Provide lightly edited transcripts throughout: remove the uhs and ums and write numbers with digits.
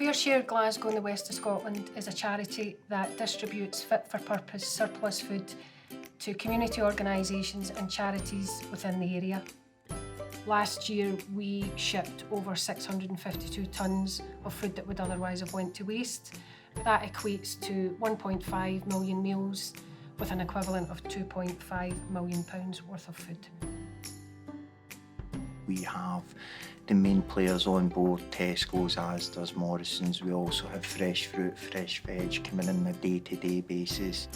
FareShare Glasgow in the west of Scotland is a charity that distributes fit-for-purpose surplus food to community organisations and charities within the area. Last year we shipped over 652 tonnes of food that would otherwise have went to waste. That equates to 1.5 million meals with an equivalent of £2.5 million worth of food. We have the main players on board, Tesco's, Asda's, Morrison's. We also have fresh fruit, fresh veg coming in on a day-to-day basis.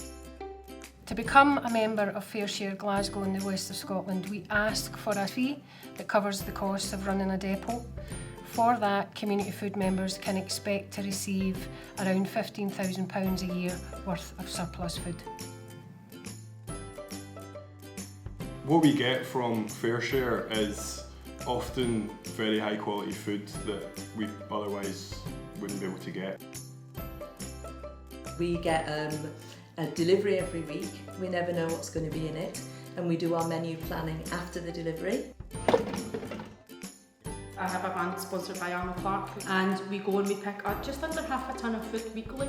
To become a member of FareShare Glasgow in the west of Scotland, we ask for a fee that covers the costs of running a depot. For that, community food members can expect to receive around £15,000 a year worth of surplus food. What we get from FareShare is often very high quality food that we otherwise wouldn't be able to get. We get a delivery every week. We never know what's going to be in it, and we do our menu planning after the delivery. I have a band sponsored by Arnold Clark, and we go and we pick up just under half a tonne of food weekly.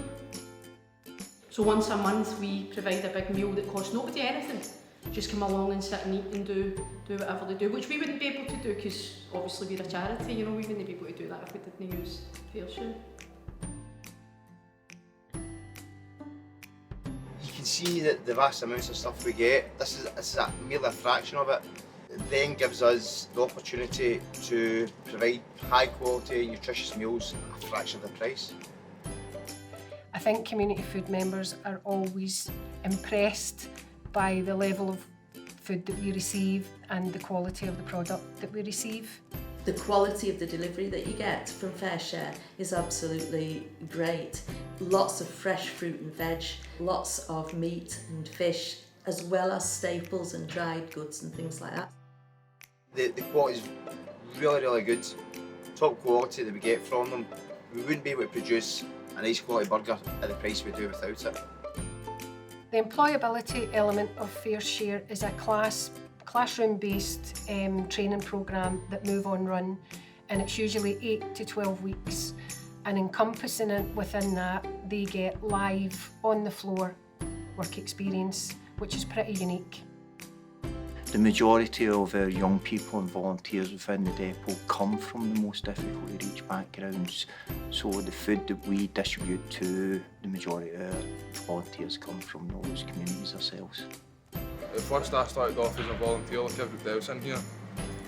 So once a month we provide a big meal that costs nobody anything. Just come along and sit and eat and do whatever they do, which we wouldn't be able to do because obviously we're a charity, you know, we wouldn't be able to do that if we didn't use FareShare. You can see that the vast amounts of stuff we get, this is merely a fraction of it. It then gives us the opportunity to provide high quality, nutritious meals at a fraction of the price. I think community food members are always impressed by the level of food that we receive and the quality of the product that we receive. The quality of the delivery that you get from FareShare is absolutely great. Lots of fresh fruit and veg, lots of meat and fish, as well as staples and dried goods and things like that. The quality is really, really good. Top quality that we get from them. We wouldn't be able to produce a nice quality burger at the price we do without it. The employability element of FareShare is a classroom-based training programme that Move On run, and it's usually 8 to 12 weeks, and encompassing it within that they get live on the floor work experience, which is pretty unique. The majority of our young people and volunteers within the depot come from the most difficult to reach backgrounds, so the food that we distribute to the majority of our volunteers come from those communities ourselves. At first I started off as a volunteer like everybody else in here.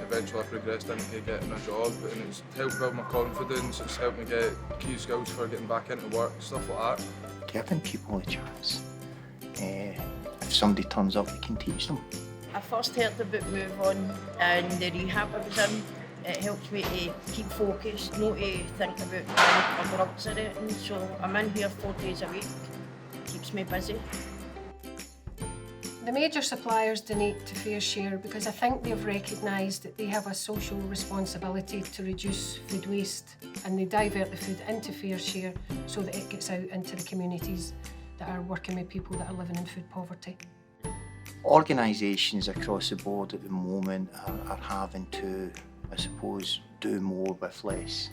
Eventually I progressed into getting a job, and it's helped build my confidence, it's helped me get key skills for getting back into work, stuff like that. Giving people a chance. If somebody turns up, we can teach them. I first heard about Move On and the rehab I was in. It helps me to keep focused, not to think about drugs or anything. So I'm in here 4 days a week. Keeps me busy. The major suppliers donate to FareShare because I think they've recognised that they have a social responsibility to reduce food waste, and they divert the food into FareShare so that it gets out into the communities that are working with people that are living in food poverty. Organisations across the board at the moment are having to, I suppose, do more with less.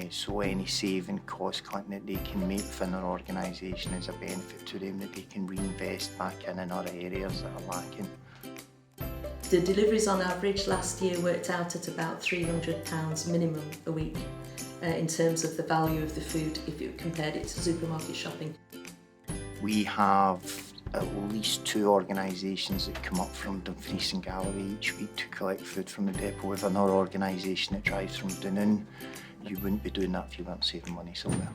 So any saving, cost cutting that they can make within their organisation is a benefit to them that they can reinvest back in other areas that are lacking. The deliveries on average last year worked out at about £300 minimum a week in terms of the value of the food if you compared it to supermarket shopping. We have at least 2 organisations that come up from Dumfries and Galloway each week to collect food from the depot. We have another organisation that drives from Dunoon. You wouldn't be doing that if you weren't saving money somewhere.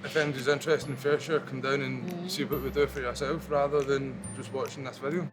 If anybody's interested in FareShare, come down and see what we do for yourself rather than just watching this video.